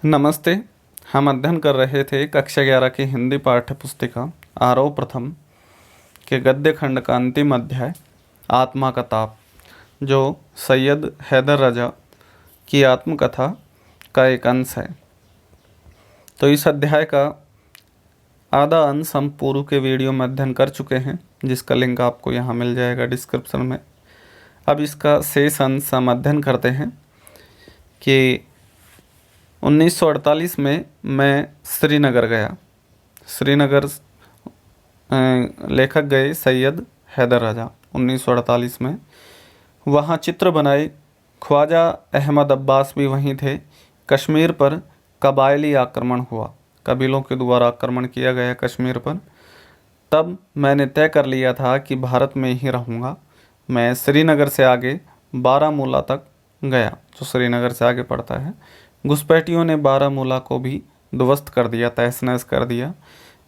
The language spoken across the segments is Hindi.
नमस्ते। हम अध्ययन कर रहे थे कक्षा 11 की हिंदी पाठ्य पुस्तिका आरव प्रथम के गद्य खंड का अंतिम अध्याय आत्मा का ताप, जो सैयद हैदर रजा की आत्मकथा का एक अंश है। तो इस अध्याय का आधा अंश हम पूर्व के वीडियो में अध्ययन कर चुके हैं, जिसका लिंक आपको यहाँ मिल जाएगा डिस्क्रिप्शन में। अब इसका शेष अंश हम अध्ययन करते हैं कि 1948 में मैं श्रीनगर गया। श्रीनगर लेखक गए सैयद हैदर रजा 1948 में। वहाँ चित्र बनाए। ख्वाजा अहमद अब्बास भी वहीं थे। कश्मीर पर कबायली आक्रमण हुआ, कबीलों के द्वारा आक्रमण किया गया कश्मीर पर। तब मैंने तय कर लिया था कि भारत में ही रहूँगा। मैं श्रीनगर से आगे बारामूला तक गया, जो श्रीनगर से आगे पड़ता है। घुसपैठियों ने बारामूला को भी ध्वस्त कर दिया, तहस नहस कर दिया।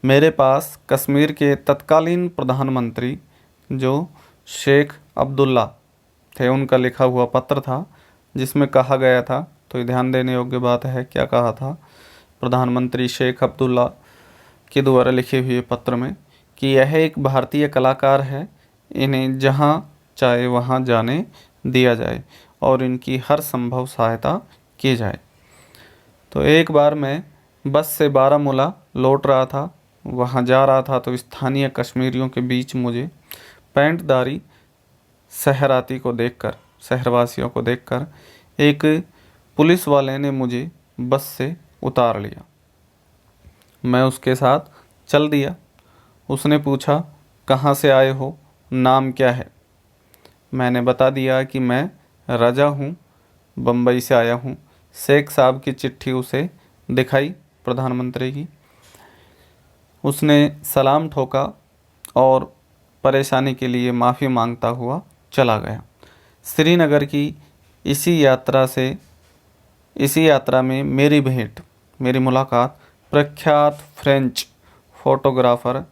मेरे पास कश्मीर के तत्कालीन प्रधानमंत्री जो शेख अब्दुल्ला थे, उनका लिखा हुआ पत्र था, जिसमें कहा गया था, तो ये ध्यान देने योग्य बात है, क्या कहा था प्रधानमंत्री शेख अब्दुल्ला के द्वारा लिखे हुए पत्र में, कि यह एक भारतीय कलाकार है, इन्हें जहाँ चाहे वहाँ जाने दिया जाए और इनकी हर संभव सहायता की जाए। तो एक बार मैं बस से बारामूला लौट रहा था, वहाँ जा रहा था, तो स्थानीय कश्मीरियों के बीच मुझे पैंटदारी शहरवासियों को देखकर एक पुलिस वाले ने मुझे बस से उतार लिया। मैं उसके साथ चल दिया। उसने पूछा, कहाँ से आए हो, नाम क्या है? मैंने बता दिया कि मैं रजा हूँ, बम्बई से आया हूँ। शेख साहब की चिट्ठी उसे दिखाई, प्रधानमंत्री की। उसने सलाम ठोका और परेशानी के लिए माफ़ी मांगता हुआ चला गया। श्रीनगर की इसी यात्रा में मेरी मुलाकात प्रख्यात फ्रेंच फोटोग्राफर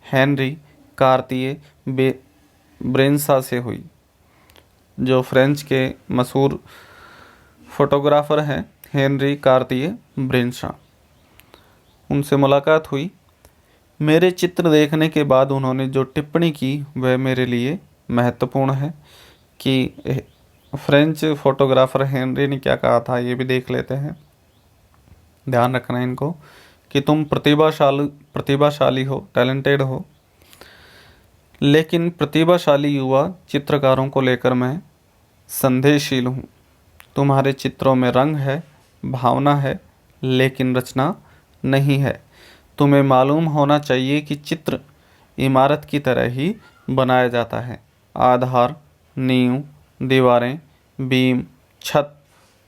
हेनरी कार्तिये ब्रेंसा से हुई, जो फ्रेंच के मशहूर फोटोग्राफर हैं हेनरी कार्तिये ब्रेंसा। उनसे मुलाकात हुई। मेरे चित्र देखने के बाद उन्होंने जो टिप्पणी की वह मेरे लिए महत्वपूर्ण है। कि फ्रेंच फोटोग्राफर हेनरी ने क्या कहा था, ये भी देख लेते हैं। ध्यान रखना इनको, कि तुम प्रतिभाशाली हो, टैलेंटेड हो, लेकिन प्रतिभाशाली युवा चित्रकारों को लेकर मैं संदेहशील हूँ। तुम्हारे चित्रों में रंग है, भावना है, लेकिन रचना नहीं है। तुम्हें मालूम होना चाहिए कि चित्र इमारत की तरह ही बनाया जाता है। आधार, नींव, दीवारें, बीम, छत,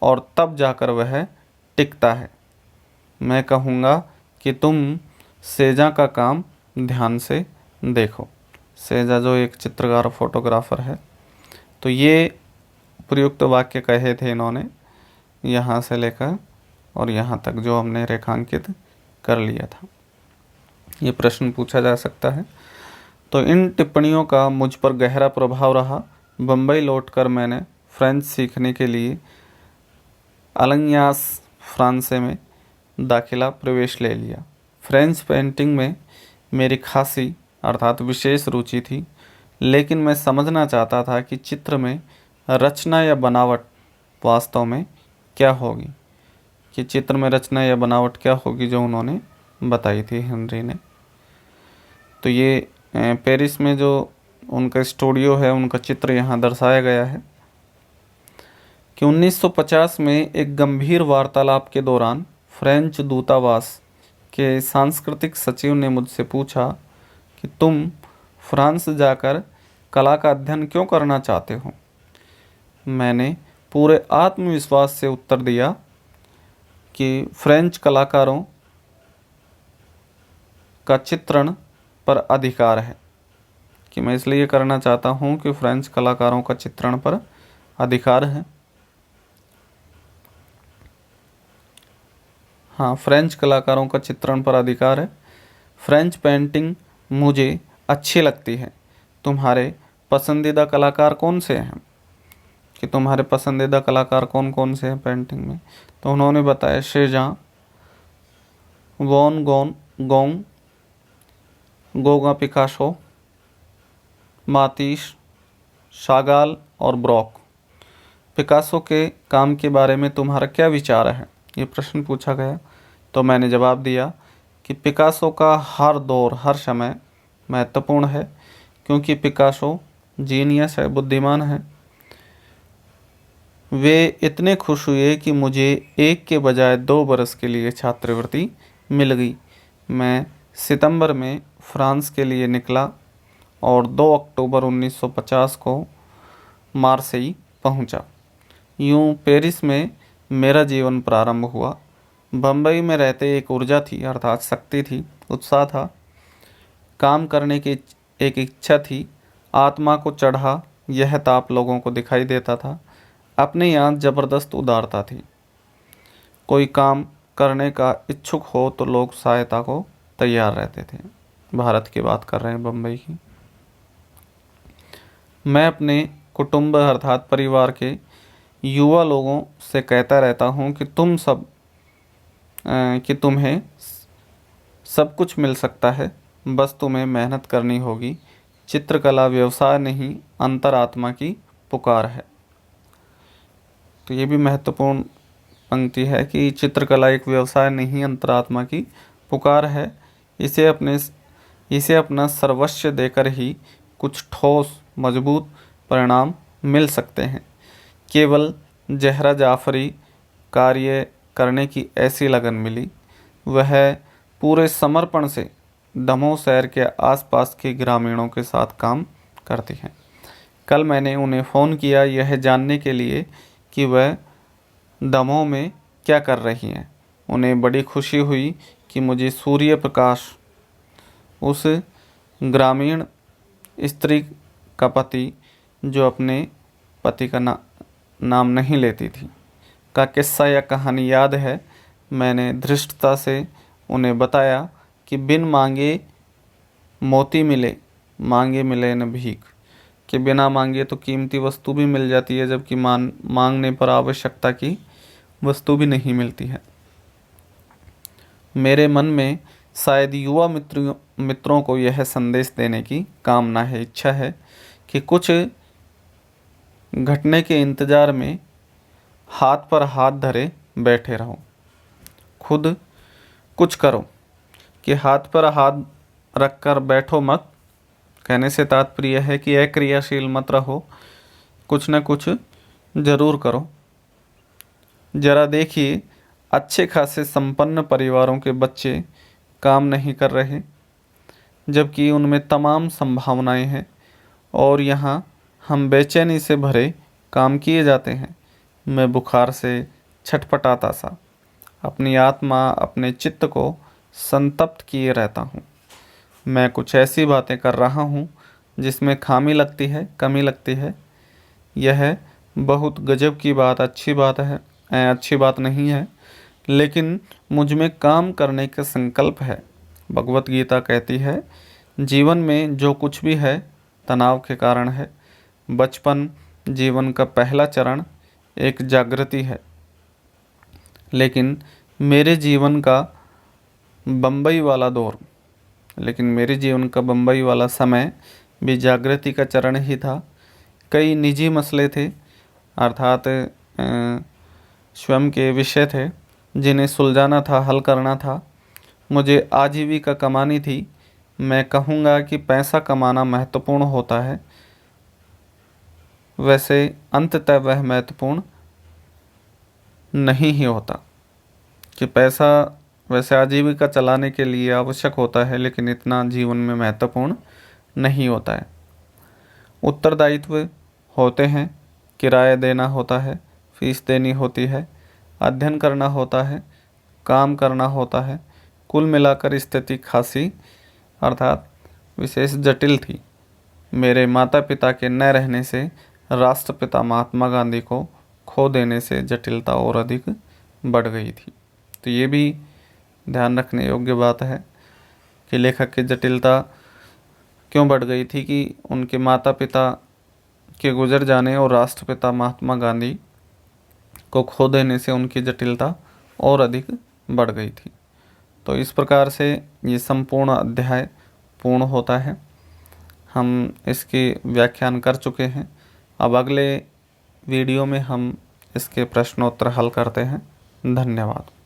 और तब जाकर वह टिकता है। मैं कहूँगा कि तुम सेजा का काम ध्यान से देखो। सेजा जो एक चित्रकार फोटोग्राफर है। तो ये प्रयुक्त वाक्य कहे थे इन्होंने, यहाँ से लेकर और यहाँ तक जो हमने रेखांकित कर लिया था। ये प्रश्न पूछा जा सकता है। तो इन टिप्पणियों का मुझ पर गहरा प्रभाव रहा। बम्बई लौटकर मैंने फ्रेंच सीखने के लिए अलियान्स फ्रांसे में प्रवेश ले लिया। फ्रेंच पेंटिंग में मेरी खासी अर्थात विशेष रुचि थी, लेकिन मैं समझना चाहता था कि चित्र में रचना या बनावट वास्तव में क्या होगी, कि चित्र में रचना या बनावट क्या होगी, जो उन्होंने बताई थी हेनरी ने। तो ये पेरिस में जो उनका स्टूडियो है, उनका चित्र यहाँ दर्शाया गया है। कि 1950 में एक गंभीर वार्तालाप के दौरान फ्रेंच दूतावास के सांस्कृतिक सचिव ने मुझसे पूछा कि तुम फ्रांस जाकर कला का अध्ययन क्यों करना चाहते हो? मैंने पूरे आत्मविश्वास से उत्तर दिया कि फ्रेंच कलाकारों का चित्रण पर अधिकार है, कि मैं इसलिए करना चाहता हूँ कि फ्रेंच कलाकारों का चित्रण पर अधिकार है। हाँ, फ्रेंच कलाकारों का चित्रण पर अधिकार है। फ्रेंच पेंटिंग मुझे अच्छी लगती है। तुम्हारे पसंदीदा कलाकार कौन से हैं? कि तुम्हारे पसंदीदा कलाकार कौन कौन से हैं पेंटिंग में। तो उन्होंने बताया शेजां, वॉन गोंग, गोगा पिकासो, मातीश, शागाल और ब्रॉक। पिकासो के काम के बारे में तुम्हारा क्या विचार है, ये प्रश्न पूछा गया। तो मैंने जवाब दिया कि पिकासो का हर दौर हर समय महत्वपूर्ण है, क्योंकि पिकासो जीनियस है, बुद्धिमान है। वे इतने खुश हुए कि मुझे 1 के बजाय 2 बरस के लिए छात्रवृत्ति मिल गई। मैं सितंबर में फ्रांस के लिए निकला और 2 अक्टूबर 1950 को मार्सेई पहुंचा। यूं पेरिस में मेरा जीवन प्रारंभ हुआ। बम्बई में रहते एक ऊर्जा थी, अर्थात शक्ति थी, उत्साह था, काम करने की एक इच्छा थी। आत्मा को चढ़ा यह ताप लोगों को दिखाई देता था। अपने यहाँ ज़बरदस्त उदारता थी। कोई काम करने का इच्छुक हो तो लोग सहायता को तैयार रहते थे। भारत की बात कर रहे हैं, बम्बई की। मैं अपने कुटुंब अर्थात परिवार के युवा लोगों से कहता रहता हूँ कि तुम्हें सब कुछ मिल सकता है, बस तुम्हें मेहनत करनी होगी। चित्रकला व्यवसाय नहीं, अंतरात्मा की पुकार है। तो ये भी महत्वपूर्ण पंक्ति है कि चित्रकला एक व्यवसाय नहीं, अंतरात्मा की पुकार है। इसे अपना सर्वस्व देकर ही कुछ ठोस मजबूत परिणाम मिल सकते हैं। केवल ज़हरा जाफरी कार्य करने की ऐसी लगन मिली। वह पूरे समर्पण से दमोह शहर के आसपास के ग्रामीणों के साथ काम करती हैं। कल मैंने उन्हें फ़ोन किया यह जानने के लिए कि वह दमोह में क्या कर रही हैं। उन्हें बड़ी खुशी हुई कि मुझे सूर्य प्रकाश, उस ग्रामीण स्त्री का पति जो अपने पति का नाम नहीं लेती थी, का किस्सा या कहानी याद है। मैंने धृष्टता से उन्हें बताया कि बिन मांगे मोती मिले, मांगे मिले न भीख। कि बिना मांगे तो कीमती वस्तु भी मिल जाती है, जबकि मांगने पर आवश्यकता की वस्तु भी नहीं मिलती है। मेरे मन में शायद युवा मित्रों को यह संदेश देने की कामना है, इच्छा है कि कुछ घटने के इंतज़ार में हाथ पर हाथ धरे बैठे रहो। खुद कुछ करो, कि हाथ पर हाथ रखकर बैठो मत। कहने से तात्पर्य है कि अक्रियाशील मत रहो, कुछ न कुछ ज़रूर करो। ज़रा देखिए, अच्छे खासे संपन्न परिवारों के बच्चे काम नहीं कर रहे, जबकि उनमें तमाम संभावनाएं हैं, और यहाँ हम बेचैनी से भरे काम किए जाते हैं। मैं बुखार से छटपटाता सा अपनी आत्मा, अपने चित्त को संतप्त किए रहता हूँ। मैं कुछ ऐसी बातें कर रहा हूँ जिसमें खामी लगती है, कमी लगती है। यह बहुत गजब की बात, अच्छी बात है, अच्छी बात नहीं है, लेकिन मुझ में काम करने का संकल्प है। भगवत गीता कहती है, जीवन में जो कुछ भी है तनाव के कारण है। बचपन जीवन का पहला चरण एक जागृति है, लेकिन मेरे जीवन का बम्बई वाला समय भी जागृति का चरण ही था। कई निजी मसले थे, अर्थात स्वयं के विषय थे जिन्हें सुलझाना था, हल करना था। मुझे आजीविका कमानी थी। मैं कहूँगा कि पैसा कमाना महत्वपूर्ण होता है, वैसे अंततः वह महत्वपूर्ण नहीं ही होता। कि पैसा वैसे आजीविका चलाने के लिए आवश्यक होता है, लेकिन इतना जीवन में महत्वपूर्ण नहीं होता है। उत्तरदायित्व होते हैं, किराया देना होता है, फीस देनी होती है, अध्ययन करना होता है, काम करना होता है। कुल मिलाकर स्थिति खासी अर्थात विशेष जटिल थी। मेरे माता पिता के न रहने से, राष्ट्रपिता महात्मा गांधी को खो देने से जटिलता और अधिक बढ़ गई थी। तो ये भी ध्यान रखने योग्य बात है कि लेखक की जटिलता क्यों बढ़ गई थी कि उनके माता पिता के गुजर जाने और राष्ट्रपिता महात्मा गांधी को खो देने से उनकी जटिलता और अधिक बढ़ गई थी। तो इस प्रकार से ये संपूर्ण अध्याय पूर्ण होता है। हम इसकी व्याख्यान कर चुके हैं। अब अगले वीडियो में हम इसके प्रश्नोत्तर हल करते हैं। धन्यवाद।